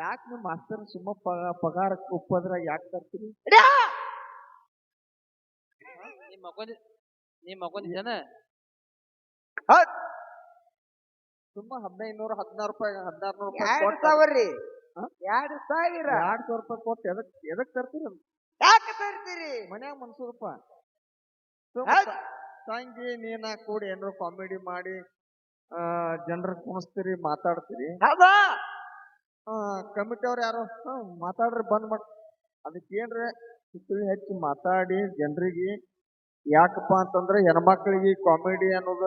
ಯಾಕೆ ನಿಮ್ಮ ಮಾಸ್ತರ್ ಸುಮ್ಮ ಪಗಾರಕ್ಕೆ ಒಪ್ಪದ್ರಾಗ ಯಾಕೆ ತರ್ತೀರಿ? ನೀ ಮಕ್ಕೊಂದಿದ್ದಾನ ಸುಮ್ಮ 1500 16 ರೂಪಾಯಿ 1600 2,000 ರೂಪಾಯಿ ಕೊಟ್ಟು ಎದಕ್ ತರ್ತೀರ? ಯಾಕೆ ತರ್ತೀರಿ? ಮನ್ಯಾಗ ಮನ್ಸೂರಪ್ಪ ತಂಗಿ ನೀನ ಕೂಡಿ ಏನಾರು ಕಾಮಿಡಿ ಮಾಡಿ ಜನರ ಕುಣಿಸ್ತೀರಿ ಮಾತಾಡ್ತೀರಿ. ಹೌದಾ? ಕಮಿಟಿ ಅವ್ರು ಯಾರೋ ಮಾತಾಡ್ರಿ ಬಂದ್ ಮಾಡ್ ಅದಕ್ಕೇನ್ರಿ ಸುತ್ತಲಿ ಹೆಚ್ಚು ಮಾತಾಡಿ ಜನರಿಗೆ ಯಾಕಪ್ಪ ಅಂತಂದ್ರೆ ಹೆಣ್ಮಕ್ಳಿಗೆ ಕಾಮಿಡಿ ಅನ್ನೋದ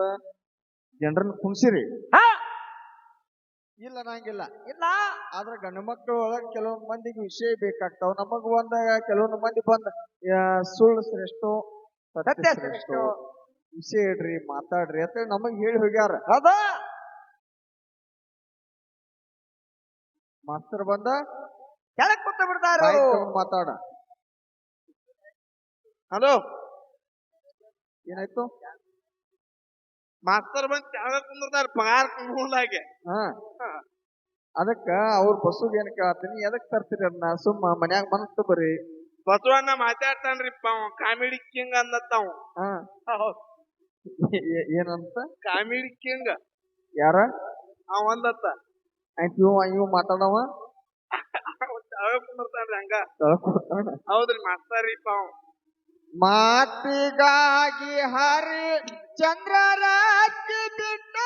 ಜನರನ್ನ ಕುಣಿಸಿರಿ ಇಲ್ಲ ನಂಗಿಲ್ಲ ಇಲ್ಲ. ಆದ್ರೆ ಗಂಡು ಮಕ್ಕಳ ಒಳಗೆ ಕೆಲವೊಂದು ಮಂದಿಗೆ ವಿಷಯ ಬೇಕಾಗ್ತಾವ. ನಮಗ ಕೆಲವೊಂದು ಮಂದಿ ಬಂದ ಸುಳ್ಳು ಶ್ರೇಷ್ಠ ಸತ್ಯ ಶ್ರೇಷ್ಠ ವಿಷಯ ಇಡ್ರಿ ಮಾತಾಡ್ರಿ ಅಂತ ನಮಗ್ ಹೇಳಿ ಹೋಗ್ಯಾರ. ಹೌದಾ? ಮಾಸ್ತರ್ ಬಂದ ಕೆಳಗ್ ಕೂತ ಬಿಡ್ತಾರ ಮಾತಾಡ. ಹಲೋ ಏನಾಯ್ತು? ಮಾಸ್ತರ್ ಬಂದ್ ಕೆಳಗ ಕುಂದಿರ್ತಾರ ಪಗಾರ ಕುಂಡ್ಲಾಗೆ. ಅದಕ್ಕ ಅವ್ರ ಬಸ್ಸುಗೆ ಏನ್ ಕೇಳತ್ತೀನಿ ಎದಕ್ ತರ್ತೀರಿ ಅದನ್ನ? ಸುಮ್ಮ ಮನ್ಯಾಗ ಮನಸ್ಸು ಬರ್ರಿ. ಬಸವಣ್ಣ ಮಾತಾಡ್ತಾನ್ರಿಪ್ಪ ಅವ ಕಾಮಿಡಿ ಕಿಂಗ್ ಅಂದತ್ತಾವ. ಏನಂತ? ಕಾಮಿಡಿ ಕಿಂಗ್ ಯಾರ ಅವ ಅಂದತ್ತ. ಇವ್ ಮಾತಾಡವ ಕೆಳಗ ಕುಂದಿರ್ತಾನ್ರಿ ಹಂಗ. ಹೌದ್ರಿ ಮಾಸ್ತರ್ರಿಪ್ಪ ಅವ. ಮಾತಿಗಾಗಿ ಹರಿ ಚಂದ್ರರ ಬಿಟ್ಟ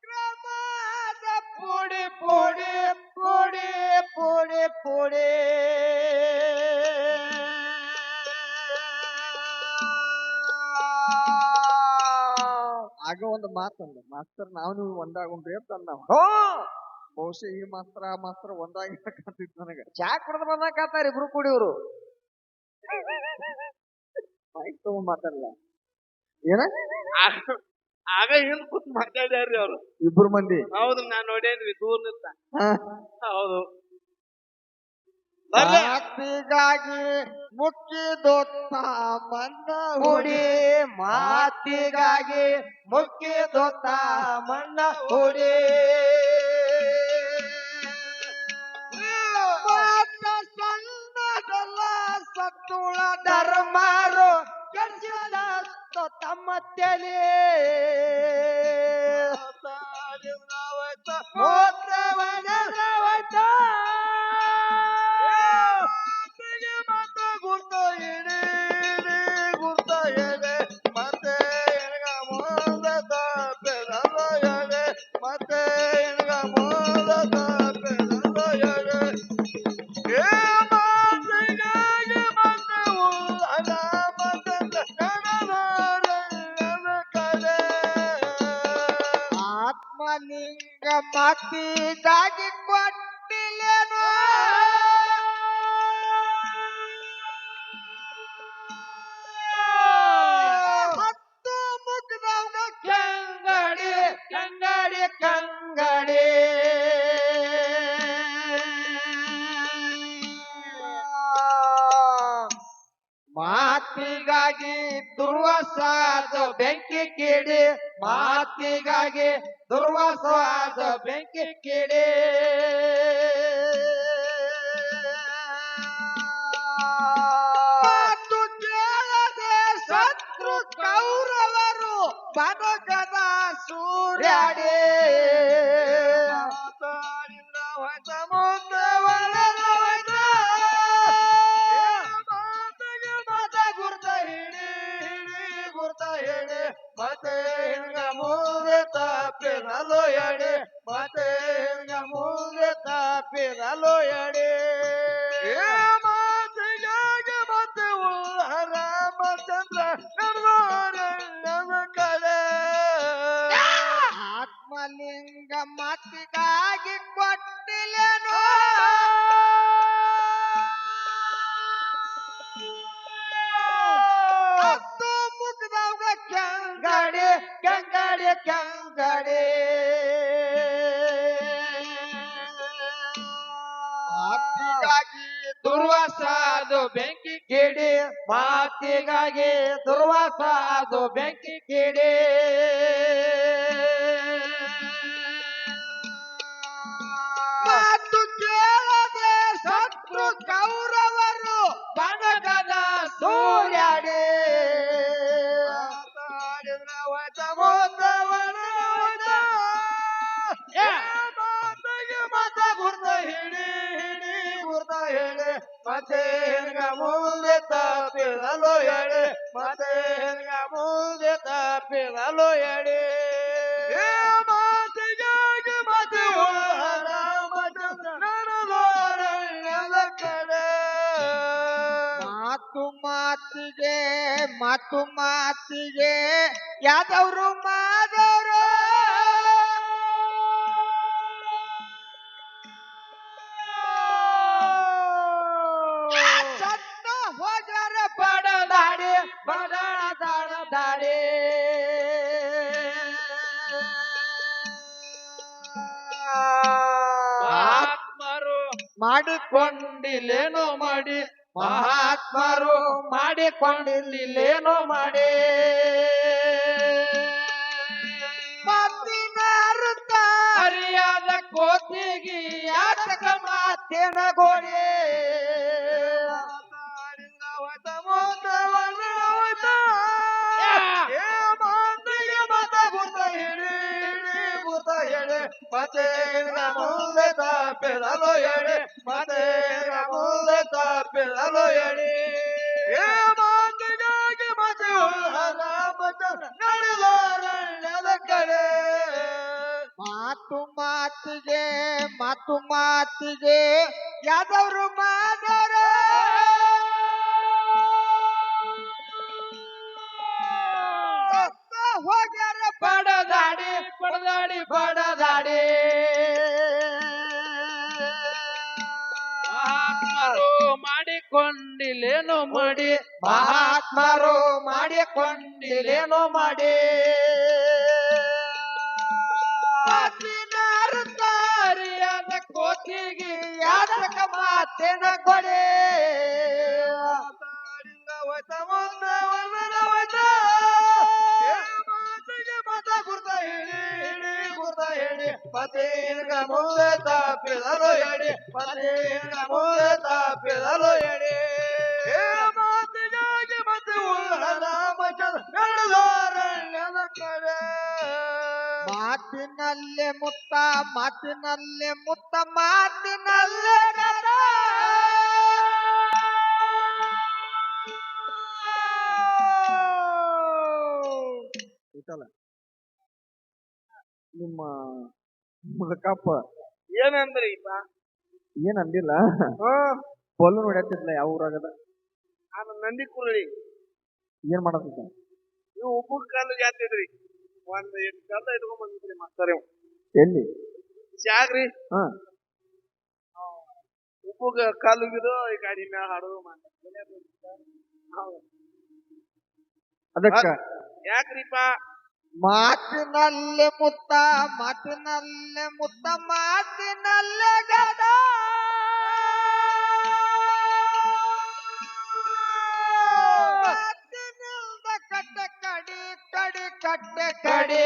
ಕ್ರಮದ ಪುಡಿ ಪುಡಿ ಪುಡಿ ಪುಡಿ ಪುಡಿ ಆಗ ಒಂದು ಮಾತಂದ ಮಾಸ್ತರ್ ನಾವು ನೀವು ಒಂದಾಗುಂಡ್ರಿ ಅಂತ ಅಂದ. ಬಹುಶಃ ಈ ಮಾಸ್ತರ ಆ ಮಾಸ್ತರ ಒಂದಾಗಿ ಕಾಣ್ತಿತ್ತು ನನಗ. ಚಾ ಕುಡ್ದು ಬಂದಾಕತ್ತಾರ ಇಬ್ರು ಕುಡಿಯವ್ರು. ಮೈಕ್ ತಗೊಂಡ್ ಮಾತಾಡಲ್ಲ ಏನ ಆಗ ಹಿಂದ್ ಕೂತ್ ಮಾತಾಡ್ಯಾರ್ರಿ ಅವ್ರು ಇಬ್ರು ಮಂದಿ. ಹೌದು ನಾನ್ ನೋಡೇನ್ರಿ ದೂರ ನಿಂತ. ಹೌದು ಮಾತಿಗಾಗಿ ಮುಕ್ಕಿದೊತ್ತ ಮನ್ನ ಹುಡಿ ಮಾತಿಗಾಗಿ ಮುಕ್ಕಿದೊತ್ತ ಮಣ್ಣ ಹುಡಿ ಸಣ್ಣದಲ್ಲ ಸತ್ತುಳ ಧರ್ಮಾರು ಕೆಲ್ಸಿದ ತಮ್ಮ ತಲೆ ಆತ್ಮಲಿಂಗ ಮಾತಿಗಾಗಿ ಕೊಟ್ಟಿಲ್ಲೇನೋ ಹತ್ತು ಮುಖದವ್ಗ ಕಂಗಡಿ ಕಂಗಡಿ ಕಂಗಡಿ ಮಾತಿಗಾಗಿ ದುರ್ವಾಸಾದ ಬೆಂಕಿ ಕಿಡಿ ಮಾತಿಗಾಗಿ ದುರ್ವಾಸಾದ ಬೆಂಕಿ ಕಿಡಿ ಮಾತು ಕೇಳದೆ ಶತ್ರು ಕೌರವರು ಬನಗದ ಸೂರ್ಯಾಡಿ ಮುಂದೆ ಗುರ್ತ ಹಿಡಿ ಗುರ್ತ ಹಿಡಿ ಮತ್ತೆ ಹಿಂಗ ಮೂರೆ ತಪ್ಪಿರಲು ಎಡೆ ಮತ್ತೆ ಹಿಂಗ ಮೂರೆ ತಪ್ಪಿರಲು ಎಡೆ ಮಾತಿಗಾಗಿ ಮತ್ತೆ ರಾಮಚಂದ್ರ ಕಡೆ ಆತ್ಮಲಿಂಗ ಮಾತಿಗಾಗಿ ಕೊಟ್ಟಿಲ್ಲೇನೋ ಹತ್ತು ಮುಖದವ್ಗ ಕಂಗಡಿ ಕಂಗಡಿ ಕಂಗಡಿ ಮಾತಿಗಾಗಿ ದುರ್ವಾಸಾದು ಬೆಂಕಿ ಕಿಡಿ ಮಾತಿಗಾಗಿ ದುರ್ವಾಸಾದು ಬೆಂಕಿ ಕಿಡಿ ಮಾತಿಗೆ ಮತ ಗುರ್ತ ಹಿಡಿ ಹಿಡಿ ಗುರ್ತ ಹೇಳಿ ಮತ್ತೆ ಹೆಂಗ ಮುಂದೆ ತಪ್ಪಿದಲು ಹೇಳಿ ಮತ್ತೆ ಹೆಂಗ ಮುಂದೆ ತಪ್ಪಿದಲು ಹೇಳಿ ಮಾತಿಗಾಗಿ ಮತ್ತೆ ನಡೆದೋರಣ್ಯದ ಕಡೆ ಮಾತು ಮಾತಿಗೆ ಮಾತು ಮಾತಿಗೆ ಯಾದವ್ರು ಮಾದವರು ಸತ್ತ ಹೋಗರ ಬಡದಾಡಿ ಬಡದಾಡಿ ಮಹಾತ್ಮರು ಮಾಡಿಕೊಂಡಿಲ್ಲೇನೋ ಮಾಡಿ ಮಹಾತ್ಮರು ಮಾಡಿಕೊಂಡಿಲ್ಲೇನೋ ಮಾಡಿ ಮಾತಿನ ಅರ್ಥ ಅರಿಯಾದ ಕೋತಿಗೆ ಯಾತಕ ಮಾತಿನ ಗೋಡೆ ಮತ್ತೆ ಮುಂದೆ ತಪ್ಪಿದಲು ಹೇಳಿ ಮತ್ತೆ ಮುಂದೆ ತಪ್ಪಿದಲು ಹೇಳಿ ಮಾತಿಗಾಗಿ ಮತ್ತೆ ನಡೆದೋರಣ್ಯದ ಕಡೆ ಮಾತು ಮಾತಿಗೆ ಮಾತು ಮಾತಿಗೆ ಯಾದವ್ರು ಮಾದವರು ಹೋಗ್ಯಾರ ಬಡದಾಡಿ ಬಡದಾಡಿ ಬಡದಾಡಿ ಮಹಾತ್ಮರು ಮಾಡಿಕೊಂಡಿಲ್ಲೇನೋ ಮಾಡಿ ಮಹಾತ್ಮರು ಮಾಡಿಕೊಂಡಿಲ್ಲೇನೋ ಮಾಡಿ ಅರಿಯಾದ ಕೋತಿಗೆ ಯಾತಕ ಮಾತಿನ ಕೊಡೆ ಪತಿರ್ಗ ಮುಂದೆ ತಪ್ಪಿದಲು ಎಡಿ ಪತಿರ್ಗ ಮುಂದೆ ತಪ್ಪಿದಲು ಎಡಿ ಮಾತಿಗಾಗಿ ಮತ್ತೆ ನಡೆದೋರಣ್ಯದ ಕಡೆ ಮಾತಿನಲ್ಲೇ ಮುತ್ತ ಮಾತಿನಲ್ಲೇ ಮುತ್ತ ಮಾತಿನಲ್ಲೇ ಗದ ನಿಮ್ಮ ಮುದಕಪ್ಪ ಏನಂದ್ರಿಪ್ಪ ಏನ್ ಅಂದಿಲ್ಲ ಪೊಲ್ಲು ನೋಡ್ಯತ್ತಿದ್ಲ ಯಾವ ಊರಾಗದ ನಾನು ನಂದಿ ಕುರುಳಿ ಏನ್ ಮಾಡತ್ತಿದ್ದ ನೀವು ಉಪ್ಪು ಕಾಲು ಜಾತಿದ್ರಿ ಒಂದ್ 8 ಕಾಲ ಇಟ್ಕೊಂಡ್ ಬಂದಿದ್ರಿ ಮಾಸ್ತಾರೆ ಎಲ್ಲಿ ಶಾಗ್ರಿ ಹಾ ಉಪ್ಪು ಕಾಲುಗಿದು ಈ ಗಾಡಿ ಮ್ಯಾಲ ಹಾಡೋದು ಅದಕ್ಕ ಯಾಕ್ರಿಪ್ಪ ಮಾತಿನಲ್ಲೇ ಮುತ್ತ ಮಾತಿನಲ್ಲೇ ಮುತ್ತ ಮಾತಿನಲ್ಲೇ ಗದ ಮಾತಿನಿಲ್ದ ಕಟ್ಟೆ ಕಡಿ ಕಡಿ ಕಟ್ಟೆ ಕಡಿ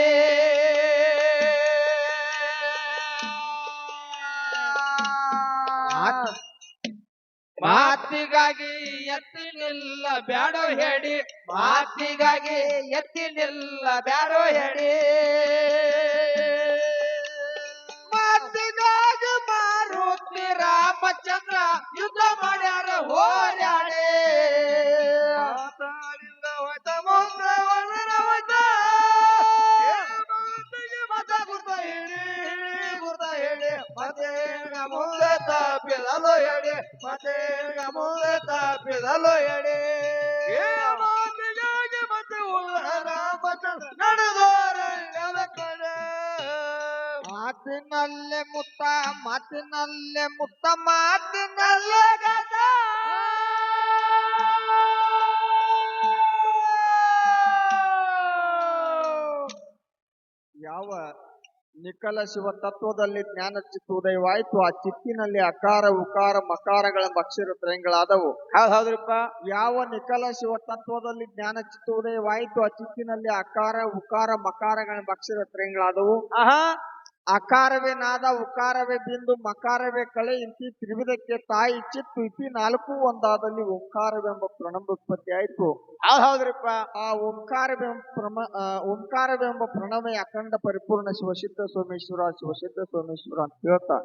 ಮಾತಿಗಾಗಿ ಎತ್ತಿನಿಲ್ಲ ಬ್ಯಾಡೋ ಹೇಳಿ ಮಾತಿಗಾಗಿ ಎತ್ತಿನಿಲ್ಲ ಬ್ಯಾಡೋ ಹೇಳಿ ಮಾತಿಗಾಗಿ ಮಾರುತಿ ರಾಮಚಂದ್ರ ಯುದ್ಧ ಮಾಡ್ಯಾರ ಹೋರಾಡಿ ಮತ್ತೆ ಮುಂದೆ ತಪ್ಪಿದಲು ಹೇಳಿ ಮತ್ತೆ ಮುಂದೆ ತಪ್ಪಿದಲು ಹೇಳಿ ಮಾತಿಗಾಗಿ ಮತ್ತೆ ನಡೆದೋರಣ್ಯದ ಕಡೆ ಮಾತಿನಲ್ಲೇ ಮುತ್ತ ಮಾತಿನಲ್ಲೇ ಮುತ್ತ ಮಾತಿನಲ್ಲೇ ಗದ ಯಾವ ನಿಖಲ ಶಿವ ತತ್ವದಲ್ಲಿ ಜ್ಞಾನ ಚಿತ್ತೋದಯವಾಯ್ತು ಆ ಚಿತ್ತಿನಲ್ಲಿ ಅಕಾರ ಉಕಾರ ಮಕಾರಗಳೆಂಬ ಅಕ್ಷರ ತ್ರಯಗಳಾದವು ಹೌದ್ರಿಪ್ಪ ಯಾವ ನಿಖಲ ಶಿವ ತತ್ವದಲ್ಲಿ ಜ್ಞಾನ ಚಿತ್ತೋದಯವಾಯ್ತು ಆ ಚಿತ್ತಿನಲ್ಲಿ ಅಕಾರ ಉಕಾರ ಮಕಾರಗಳೆಂಬ ಅಕ್ಷರ ತ್ರಯಗಳಾದವು ಆಹಾ ಅಕಾರವೇ ನಾದ ಉಕಾರವೇ ಬಿಂದು ಮಕಾರವೇ ಕಳೆ ಇಂತಿ ತ್ರಿವಿಧಕ್ಕೆ ತಾಯಿ ಚಿತ್ತು ಇತಿ ನಾಲ್ಕು ಒಂದಾದಲ್ಲಿ ಓಂಕಾರವೆಂಬ ಪ್ರಣವೋತ್ಪತ್ತಿ ಆಯ್ತು. ಹೌದ್ರಿಪ್ಪ. ಆ ಓಂಕಾರವೆಂಬ ಪ್ರಣವೇ ಅಖಂಡ ಪರಿಪೂರ್ಣ ಶಿವಸಿದ್ಧ ಸೋಮೇಶ್ವರ ಶಿವಸಿದ್ಧ ಸೋಮೇಶ್ವರ ಅಂತ ಹೇಳುತ್ತಾ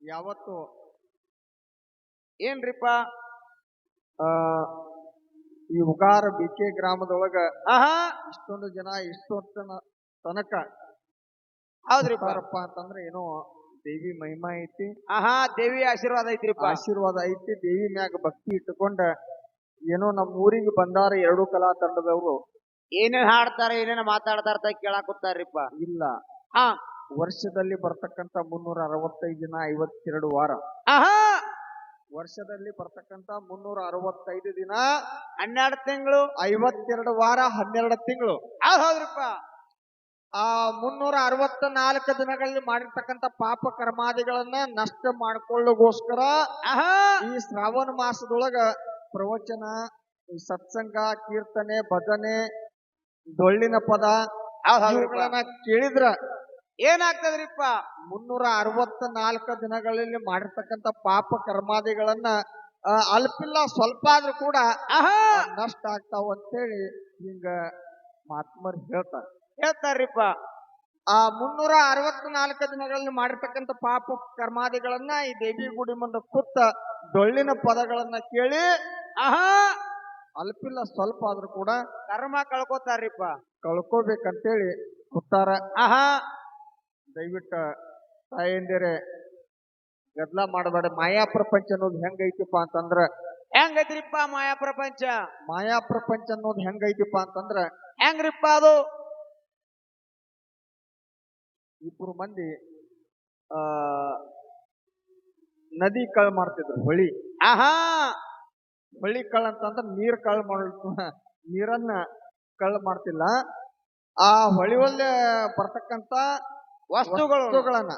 ಯಾವತ್ತು ಏನ್ರಿಪ್ಪ ಈ ಉಗಾರ ಬಿಕೆ ಗ್ರಾಮದೊಳಗ ಆಹಾ ಇಷ್ಟೊಂದು ಜನ ಇಷ್ಟೊತ್ತನ ತನಕ ಹೌದ್ರಿಪ್ಪ ಅಂತಂದ್ರೆ ಏನೋ ದೇವಿ ಮಹಿಮಾ ಐತಿ. ಆಹಾ ದೇವಿ ಆಶೀರ್ವಾದ ಐತ್ರಿಪ್ಪ. ಆಶೀರ್ವಾದ ಐತಿ. ದೇವಿ ಮ್ಯಾಗ ಭಕ್ತಿ ಇಟ್ಟುಕೊಂಡ ಏನೋ ನಮ್ಮ ಊರಿಗೆ ಬಂದಾರ ಎರಡು ಕಲಾ ತಂಡದವರು. ಏನೇನ್ ಹಾಡ್ತಾರ ಏನೇನ್ ಮಾತಾಡ್ತಾರ ಕೇಳಾಕುತ್ತಾರ್ರಿಪ್ಪ. ಇಲ್ಲ ಹಾ ವರ್ಷದಲ್ಲಿ ಬರ್ತಕ್ಕಂತ 365 ದಿನ 52 ವಾರ. ಆಹಾ ವರ್ಷದಲ್ಲಿ ಬರ್ತಕ್ಕಂತ 365 ದಿನ 12 ತಿಂಗಳು 52 ವಾರ 12 ತಿಂಗಳು. ಹೌದ್ರಿಪ್ಪ. ಆ 364 ದಿನಗಳಲ್ಲಿ ಮಾಡಿರ್ತಕ್ಕಂಥ ಪಾಪ ಕರ್ಮಾದಿಗಳನ್ನ ನಷ್ಟ ಮಾಡ್ಕೊಳ್ಳೋಗೋಸ್ಕರ ಈ ಶ್ರಾವಣ ಮಾಸದೊಳಗ ಪ್ರವಚನ, ಸತ್ಸಂಗ, ಕೀರ್ತನೆ, ಭಜನೆ, ಡೊಳ್ಳಿನ ಪದ ಇವುಗಳನ್ನ ಕೇಳಿದ್ರ ಏನಾಗ್ತದ್ರಿಪ್ಪ 364 ದಿನಗಳಲ್ಲಿ ಮಾಡಿರ್ತಕ್ಕಂಥ ಪಾಪ ಕರ್ಮಾದಿಗಳನ್ನ ಅಲ್ಪಿಲ್ಲ ಸ್ವಲ್ಪ ಆದ್ರೂ ಕೂಡ ನಷ್ಟ ಆಗ್ತಾವ ಅಂತೇಳಿ ಹಿಂಗ ಮಹಾತ್ಮರು ಹೇಳ್ತಾರ್ರಿಪ್ಪ. ಆ 364 ದಿನಗಳಲ್ಲಿ ಮಾಡಿರ್ತಕ್ಕಂಥ ಪಾಪ ಕರ್ಮಾದಿಗಳನ್ನ ಈ ದೇವಿ ಗುಡಿ ಮುಂದೆ ಕೂತ ಡೊಳ್ಳಿನ ಪದಗಳನ್ನ ಕೇಳಿ ಅಲ್ಪಿಲ್ಲ ಸ್ವಲ್ಪ ಆದ್ರೂ ಕೂಡ ಕರ್ಮ ಕಳ್ಕೊತಾರ್ರಿಪ್ಪ. ಕಳ್ಕೋಬೇಕಂತೇಳಿ ಕೂತಾರ. ದಯವಿಟ್ಟು ತಾಯಂದಿರೆ ಗದ್ಲ ಮಾಡಬೇಡ. ಮಾಯಾ ಪ್ರಪಂಚ ಅನ್ನೋದು ಹೆಂಗೈತಿಪ್ಪ ಅಂತಂದ್ರ ಹೆಂಗೈತ್ರಿಪ್ಪ ಮಾಯಾ ಪ್ರಪಂಚ? ಮಾಯಾ ಪ್ರಪಂಚ ಅನ್ನೋದು ಹೆಂಗೈತಿಪ್ಪ ಅಂತಂದ್ರ ಹೆಂಗ್ರಿಪ್ಪ ಅದು? ಇಬ್ರು ಮಂದಿ ನದಿ ಕಳ್ ಮಾಡ್ತಿದ್ರು. ಹೊಳಿ ಹೊಳಿ ಕಳ್ ಅಂತಂದ್ರ ನೀರ್ ಕಳ್ ನೀರನ್ನ ಕಳ್ ಮಾಡ್ತಿಲ್ಲ. ಆ ಹೊಳಿ ಒಳ್ಳೆ ಬರ್ತಕ್ಕಂತ ವಸ್ತುಗಳನ್ನ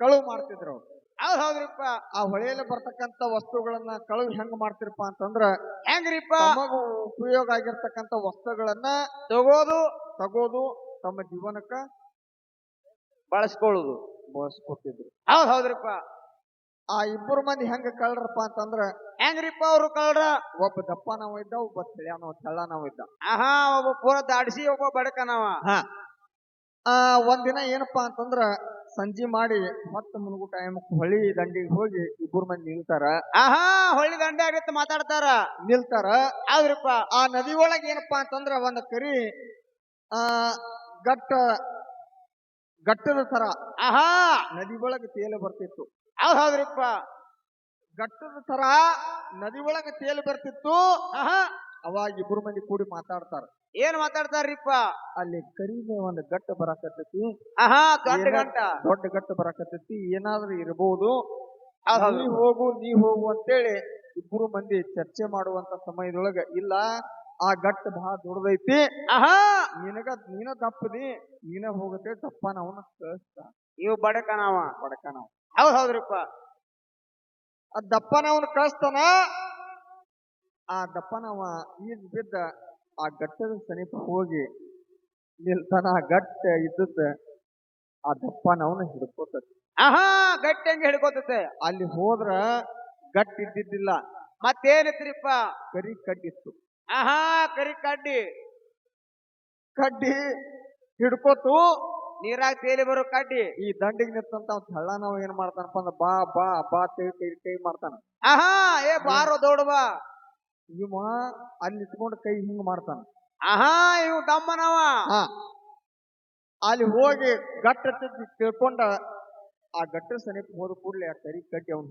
ಕಳುವು ಮಾಡ್ತಿದ್ರು. ಹೌದ್ರಿಪ್ಪ. ಆ ಹೊಳೆಯಲ್ಲಿ ಬರ್ತಕ್ಕಂತ ವಸ್ತುಗಳನ್ನ ಕಳುವು ಹೆಂಗ್ ಮಾಡ್ತಿರಪ್ಪ ಅಂತಂದ್ರ ಹೆಂಗ್ರಿಪ್ಪ? ತಮಗೂ ಉಪಯೋಗ ಆಗಿರ್ತಕ್ಕಂಥ ವಸ್ತುಗಳನ್ನ ತಗೋದು ತಮ್ಮ ಜೀವನಕ್ಕ ಬಳಸ್ಕೊತಿದ್ರು. ಹೌದ್ರಿಪ್ಪ. ಆ ಇಬ್ಬರು ಮಂದಿ ಹೆಂಗ ಕಳ್ರಪ್ಪ ಅಂತಂದ್ರ ಹೆಂಗ್ರಿಪ್ಪ ಅವ್ರು ಕಳ್ರ? ಒಬ್ಬ ದಪ್ಪ ನಾವ್ ಇದ್ದ, ಒಬ್ಬ ತೆಳ್ಳ ನಾವ್ ಇದ್ದ. ಒಬ್ಬ ಪೂರ ದಾಡಿಸಿ ಒಬ್ಬ ಬಡಕನವ. ಒಂದಿನ ಏನಪ್ಪಾ ಅಂತಂದ್ರ ಸಂಜೆ ಮಾಡಿ ಹೊತ್ತು ಮುನ್ಗು ಟೈಮ್ ಹೊಳಿ ದಂಡಿಗೆ ಹೋಗಿ ಇಬ್ಬರು ಮಂದಿ ನಿಲ್ತಾರ. ಹೊಳಿ ದಂಡೆ ಆಗತ್ತ ಮಾತಾಡ್ತಾರ, ನಿಲ್ತಾರ. ಹೌದ್ರಿಪ್ಪ. ಆ ನದಿ ಒಳಗೆ ಏನಪ್ಪಾ ಅಂತಂದ್ರ ಒಂದ್ ಕರಿ ಗಟ್ಟದ ತರ ನದಿ ಒಳಗೆ ತೇಲು ಬರ್ತಿತ್ತು. ಹೌದ್ರಿಪ್ಪ. ಗಟ್ಟದ ತರ ನದಿ ಒಳಗೆ ತೇಲು ಬರ್ತಿತ್ತು. ಅವಾಗ ಇಬ್ರು ಮಂದಿ ಕೂಡಿ ಮಾತಾಡ್ತಾರ. ಏನ್ ಮಾತಾಡ್ತಾರ್ರಿಪ್ಪ? ಅಲ್ಲಿ ಕರಿಗೆ ಒಂದು ಗಟ್ಟ ಬರಾಕತ್ತೈತಿ. ದೊಡ್ಡ ಗಟ್ಟ ಬರಾಕತ್ತೈತಿ, ಏನಾದ್ರೂ ಇರಬಹುದು, ನೀ ಹೋಗು ಅಂತೇಳಿ ಇಬ್ರು ಮಂದಿ ಚರ್ಚೆ ಮಾಡುವಂತ ಸಮಯದೊಳಗ ಇಲ್ಲ ಆ ಗಟ್ಟ ಬಹಳ ದೊಡ್ಡದೈತಿ, ನೀನ ದಪ್ಪದಿ, ನೀನ ಹೋಗುತ್ತೆ ದಪ್ಪ ನಾವನ್ನ ಕಳಿಸ್ತ. ಇವ್ ಬಡಕನವ. ಹೌದ್ರಿಪ್ಪ. ಆ ದಪ್ಪನವನ್ನ ಕಳಿಸ್ತಾನ. ಆ ದಪ್ಪನವ ಈಜ್ ಬಿದ್ದ ಆ ಗಟ್ಟದ ಸಮೀಪ ಹೋಗಿ ನಿಲ್ತಾನ. ಆ ಗಟ್ಟ ಇದ್ದ ಆ ದಪ್ಪನವನ್ನ ಹಿಡ್ಕೋತೈತಿ. ಗಟ್ಟಿ ಹೆಂಗ ಹಿಡ್ಕೋತೈತೆ? ಅಲ್ಲಿ ಹೋದ್ರ ಗಟ್ಟ ಇದ್ದಿದ್ದಿಲ್ಲ, ಮತ್ತೇನಿತ್ರಿಪ್ಪ? ಕರಿ ಕಡ್ಡಿತ್ತು. ಕರಿ ಕಡ್ಡಿ ಹಿಡ್ಕೋತು ನೀರಾಗ ತೇಲಿ ಬರೋ ಕಡ್ಡಿ. ಈ ದಂಡಿಗೆ ನಿಂತಂತ ಹಳ್ಳ ನಾವು ಏನ್ ಮಾಡ್ತಾನಪ್ಪ ಅಂದ್ರ ಬಾ ಬಾ ಬಾ ಕೈ ಮಾಡ್ತಾನ. ಬಾರೋ ದೊಡ್ಡ ಬಾ. ಇವ ಅಲ್ಲಿ ನಿಂತ್ಕೊಂಡು ಕೈ ಹಿಂಗ್ ಮಾಡ್ತಾನ. ಇವ್ ದಮ್ಮನವ. ಅಲ್ಲಿ ಹೋಗಿ ಗಟ್ಟ ತಿಳ್ಕೊಂಡ ಆ ಗಟ್ಟ ಸನಿಪ ಹೋದ ಕೂಡ್ಲೆ ಆ ಕರಿ ಕಡ್ಡಿ ಅವ್ನು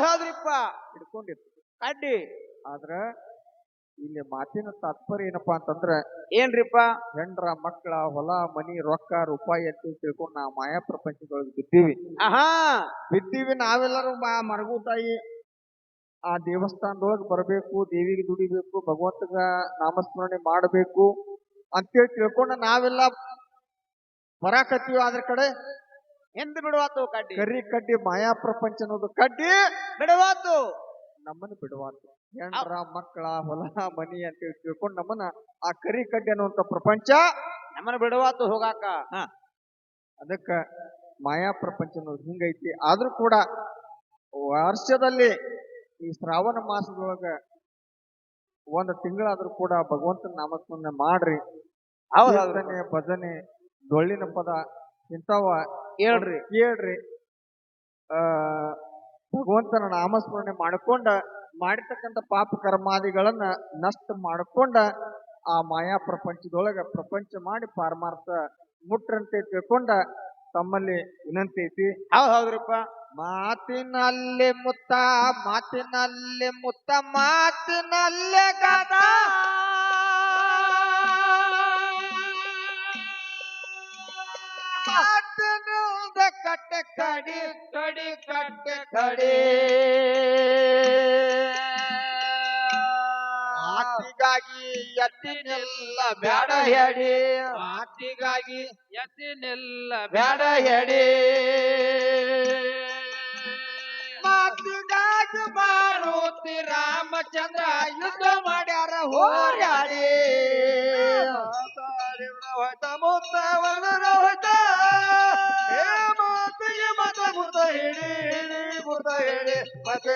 ಹೌದ್ರಿಪ್ಪ. ಹಿಡ್ಕೊಂಡಿತ್ತು ಕಡ್ಡಿ. ಆದ್ರ ಇಲ್ಲಿ ಮಾತಿನ ತಾತ್ಪರ್ಯ ಏನಪ್ಪಾ ಅಂತಂದ್ರ ಏನ್ರಿಪ್ಪ? ಹೆಂಡ್ರ ಮಕ್ಕಳ ಹೊಲ ಮನಿ ರೊಕ್ಕ ರೂಪಾಯಿ ಅಂತ ತಿಳ್ಕೊಂಡು ನಾವು ಮಾಯಾ ಪ್ರಪಂಚದೊಳಗೆ ಬಿದ್ದೀವಿ. ನಾವೆಲ್ಲರೂ ಮರಗು ತಾಯಿ ಆ ದೇವಸ್ಥಾನದೊಳಗೆ ಬರಬೇಕು, ದೇವಿಗೆ ದುಡಿಬೇಕು, ಭಗವಂತಗ ನಾಮಸ್ಮರಣೆ ಮಾಡಬೇಕು ಅಂತೇಳಿ ತಿಳ್ಕೊಂಡು ನಾವೆಲ್ಲ ಬರಾಕತ್ತೀವಿ. ಅದ್ರ ಕಡೆ ಎಂದು ಬಿಡುವಾತು ಕಡ್ಡಿ. ಕರಿ ಕಡ್ಡಿ ಮಾಯಾ ಪ್ರಪಂಚ ಅನ್ನೋದು ಕಡ್ಡಿ ಬಿಡುವಾತು, ನಮ್ಮನ್ನು ಬಿಡುವಾತು. ಹೆಂಡ್ರ ಮಕ್ಕಳ ಹೊಲ ಮನಿ ಅಂತೇಳಿ ತಿಳ್ಕೊಂಡು ನಮ್ಮನ್ನ ಆ ಕರಿ ಕಡ್ಡಿ ಅನ್ನುವಂತ ಪ್ರಪಂಚ ನಮ್ಮನ್ನ ಬಿಡುವಾತು ಹೋಗಾಕ. ಅದಕ್ಕ ಮಾಯಾ ಪ್ರಪಂಚ ಹಿಂಗೈತಿ. ಆದ್ರೂ ಕೂಡ ವರ್ಷದಲ್ಲಿ ಈ ಶ್ರಾವಣ ಮಾಸದೊಳಗ ಒಂದ್ ತಿಂಗಳಾದ್ರೂ ಕೂಡ ಭಗವಂತನ ನಾಮಸ್ಮರಣೆ ಮಾಡ್ರಿ. ಕೀರ್ತನೆ, ಭಜನೆ, ಡೊಳ್ಳಿನ ಪದ ಇಂಥವ ಕೇಳ್ರಿ. ಭಗವಂತನ ನಾಮಸ್ಮರಣೆ ಮಾಡ್ಕೊಂಡ ಮಾಡಿರ್ತಕ್ಕಂಥ ಪಾಪ ಕರ್ಮಾದಿಗಳನ್ನ ನಷ್ಟ ಮಾಡ್ಕೊಂಡ ಆ ಮಾಯಾ ಪ್ರಪಂಚದೊಳಗ ಪ್ರಪಂಚ ಮಾಡಿ ಪಾರಮಾರ್ಥ ಮುಟ್ರಂತೆ ತಿಳ್ಕೊಂಡ ತಮ್ಮಲ್ಲಿ ವಿನಂತಿ ಐತಿ. ಹೌದ್ರಿಪ್ಪ. ಮಾತಿನಲ್ಲಿ ಮುತ್ತ, ಮಾತಿನಲ್ಲಿ ಮುತ್ತ, ಮಾತಿನಲ್ಲೇ ಗಾದ. ಮಾತಿನಿಂದ ಕಟ್ಟ ಕಡಿ ಕಡಿ ಕಟ್ಟ ಕಡಿ. ಮಾತಿಗಾಗಿ ಎತ್ತಿನೆಲ್ಲ ಬ್ಯಾಡ ಹೇಳಿ, ಮಾತಿಗಾಗಿ ಎತ್ತಿನೆಲ್ಲ ಬ್ಯಾಡ ಹೇಳಿ. ಮಾತಿಗಾಗಿ ಮಾರುತಿ ರಾಮಚಂದ್ರ ಯುದ್ಧ ಮಾಡ್ಯಾರ ಹೋರಾಡಿ. ಮುತ್ತ ವರ್ಣನ ಹೋಯ್ತ, ಮಾತಿಗೆ ಮತ ಮುತ ಹೇಳಿ ಮುತ ಹೇಳಿ. ಮತ್ತೆ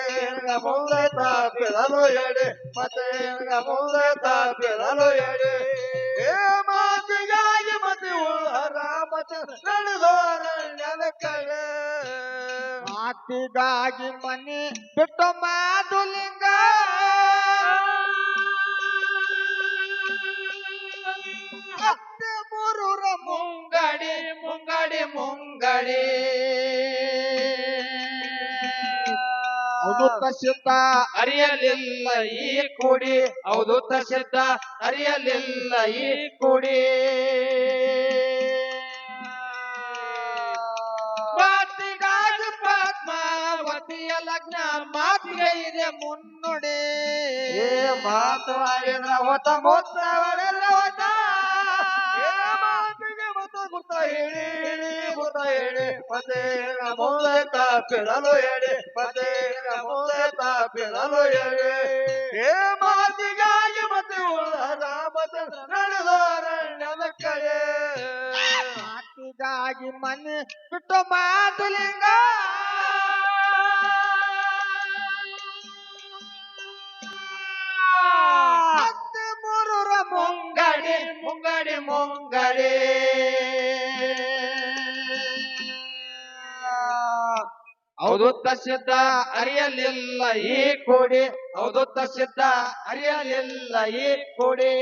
ಮುಂದೆ ತಾಪಿದಲು ಹೇಳಿ, ಮತ್ತೆ ಮುಂದೆ ತಾಪಿದಲು ಹೇಳಿ. ಮಾತಿಗಾಗಿ ಮತಿ ಉಳ್ಳ ರಾಮಚಂದ್ರ ನಡೆದೋರ ಕಡೆ. ಮಾತಿಗಾಗಿ ಮನೆ ಬಿಟ್ಟು ಮಾದುಲಿಂಗ, ಹತ್ತೆ ಮೂರೂರ ಮುಂಗಡಿ ಮುಂಗಡಿ ಮುಂಗಡಿ. ಅವಧೂತ ಸಿದ್ಧ ಅರಿಯಲಿಲ್ಲ ಈ ಕುಡಿ, ಅವಧೂತ ಸಿದ್ಧ ಅರಿಯಲಿಲ್ಲ ಈ ಕುಡಿ. ಮಾತಿಗಾಗಿ ಪದ್ಮಾವತಿಯ ಲಗ್ನ, ಮಾತಿಗೆ ಇದೆ ಮುನ್ನುಡಿ. ಮಾತು ಆಡಿದ ಹೊತ್ತ ಮೊತ್ತ ಹೊಡೆದ ಹೊತ್ತ, ಮಾತಿಗೆ ಮತ ಗುರ್ತ ಹೇಳಿ ಗುರ್ತ ಹೇಳಿ. ಮತ್ತೆ ಮುಂದೆ ತಾಪಿಡಲು ಹೇಳಿ, ಮತ್ತೆ ಮುಂದೆ ತಾಪಿಡಲು ಹೇಳಿ. ಮಾತಿಗಾಗಿ ಮತ್ತೆ ಉಳ್ಳ ರಾಮಚಂದ್ರ ನಡೆದೋರಣ್ಯದ ಕಡೆ. ಮಾತಿಗಾಗಿ ಮನೆ ಬಿಟ್ಟು ಮಾತುಲಿಂಗ, ಹತ್ತೆ ಮೂರೂರ ಮುಂಗಡಿ ಮುಂಗಡಿ ಮುಂಗಡಿ. ಅವಧೂತ ಸಿದ್ಧ ಅರಿಯಲಿಲ್ಲ ಈ ಕೊಡಿ, ಅವಧೂತ ಸಿದ್ಧ ಅರಿಯಲಿಲ್ಲ ಈ ಕೊಡಿ.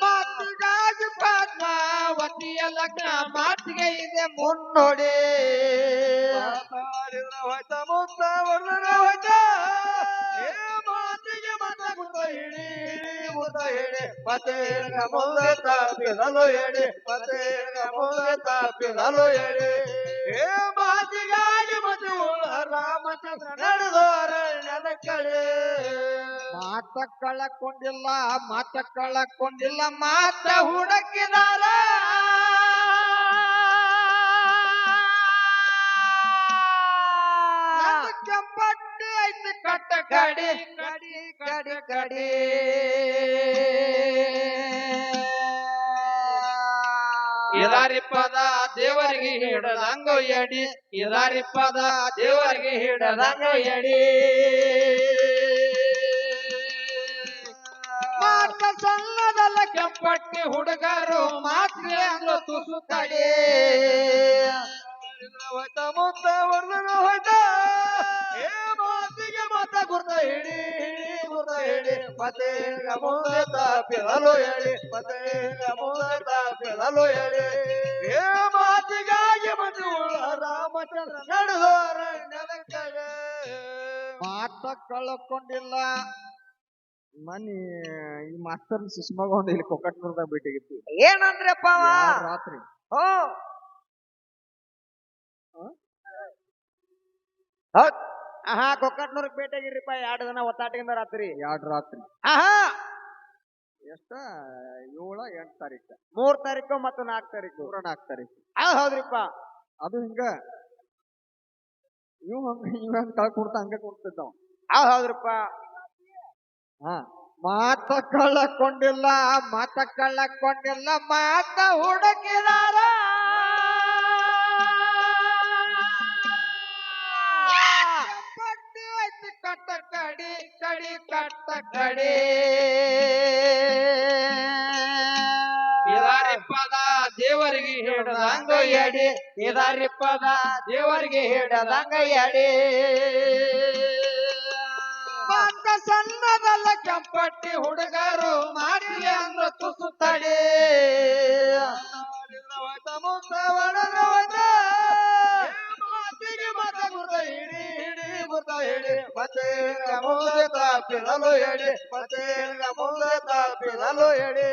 ಮಾತಿಗಾಗಿ ಪದ್ಮಾವತಿಯ ಲಗ್ನ, ಮಾತಿಗೆ ಇದೆ ಮುನ್ನೋಡಿ. ಹೋಯ್ತ ಮುತ್ತ ವರ್ಣನ ಹೋಯ್ತ, ಮಾತಿಗೆ ಮತ ಗುತ್ತ ಹೇಳಿ ಗುತ್ತ ಹೇಳಿ. ಮತ್ತೆ ಮುಂದೆ ತಾಪಿದಲು ಹೇಳಿ, ಮತ್ತೆ ಮುಂದೆ ತಾಪಿದಲು ಹೇಳಿ. ಮಾತಿಗಾಗಿ ಮತಿ ಉಳ್ಳ ರಾಮಚಂದ್ರ ನಡೆದೋರಣ್ಯದ ಕಡೆ. ಮಾತ ಕಳಕೊಂಡಿಲ್ಲ, ಮಾತ ಕಳಕೊಂಡಿಲ್ಲ, ಮಾತ ಹುಡುಕಿದಾರ. ಕೆಂಪಟ್ಟಿ ಐತಿ ಕಟ್ಟ ಕಡಿ ಕಡಿ ಕಡಿ ಕಡಿ. ಇದಾರಿ ಪದ ದೇವರಿಗೆ ಹಿಡದಂಗ ಎಡಿ, ಇದಾರಿ ಪದ ದೇವರಿಗೆ ಹಿಡದಂಗ ಎಡಿ. ಮಾತ ಸಣ್ಣದಲ್ಲ ಕೆಂಪಟ್ಟಿ ಹುಡುಗರು, ಮಾತ್ರೆ ಅಂದ್ರು ತುಸು ತಡಿ. ಹೋಯ್ತ ಮುತ್ತ ವರ್ಣನ ಹೋಯ್ತ, ಮಾತಿಗೆ ಮತ ಗುರ್ತ ಹಿಡಿ ಗುರ್ತ ಹೇಳಿ. ಮತ್ತೆ ಮುಂದೆ ತಾಪಿದಲು ಹೇಳಿ, ಮತ್ತೆ ಮುಂದೆ ತಾಪಿದಲು ಹೇಳಿ. ಮಾತಿಗಾಗಿ ಮತಿ ಉಳ್ಳ ರಾಮಚಂದ್ರ ನಡೆದೋರಣ್ಯದ ಕಡೆ. ಮಾತ ಕಳ್ಕೊಂಡಿಲ್ಲ. ಮನಿ ಈ ಮಾಸ್ತರ್ ಸುಷ್ಮಾಗ ಒಂದು ಇಲ್ಲಿ ಕೊಕ್ಕಟ್ನೂರ್ದಾಗ ಭೇಟಿಯಾಗಿತ್ತು. ಏನಂದ್ರಪ್ಪ ಅವ? ರಾತ್ರಿ ಹೌದ್. ಕೊಕ್ಕಟ್ನೂರ್ಗ್ ಭೇಟಿಯಾಗಿರ್ರಿಪ್ಪ. 2 ದಿನ ಒತ್ತಾಟಿಂದ ರಾತ್ರಿ. 2 ರಾತ್ರಿ. ಎಷ್ಟ 7, 8 ತಾರೀಕು, 3 ತಾರೀಕು ಮತ್ತು 4 ತಾರೀಕು. 3, 4 ತಾರೀಕು. ಹೌದ್ರಿಪ್ಪ. ಅದು ಹಿಂಗ ಇವ್ ಹಂಗ ಕಳ್ ಕೊಡ್ತಾ ಹಂಗ ಕೊಡ್ತಿದ್ದಾವ. ಹೌದ್ರಿಪ್ಪ. ಮಾತ ಕಳ್ಳಕೊಂಡಿಲ್ಲ ಮಾತ ಹುಡುಕಿದಾರ ಪಟ್ಟಿ ಐತಿ ಕಟ್ಟ ಕಡಿ ಕಟ್ಟ ಕಡಿ ಇದರಿಪ್ಪದ ದೇವರಿಗೆ ಹಿಡದಂಗ ಎಡಿ ಇದರಿಪ್ಪದ ದೇವರಿಗೆ ಹಿಡದಂಗ ಎಡಿ ಮಾತ ಸಣ್ಣದಲ್ಲ ಕೆಂಪಟ್ಟಿ ಹುಡುಗರು ಮಾಡಿಲ್ಲ ಅಂದ್ರ ತುಸು ತಡಿ ಮಾತಿಗೆ ಮತ ಗುರ್ತ ಹಿಡಿ ಗುರ್ತ ಹಿಡಿ ಮತ್ತೆ ಮುಂದೆ ತಪ್ಪಿದಲು ಎಡಿ ಮತ್ತೆ ಮುಂದೆ ತಪ್ಪಿದಲು ಎಡಿ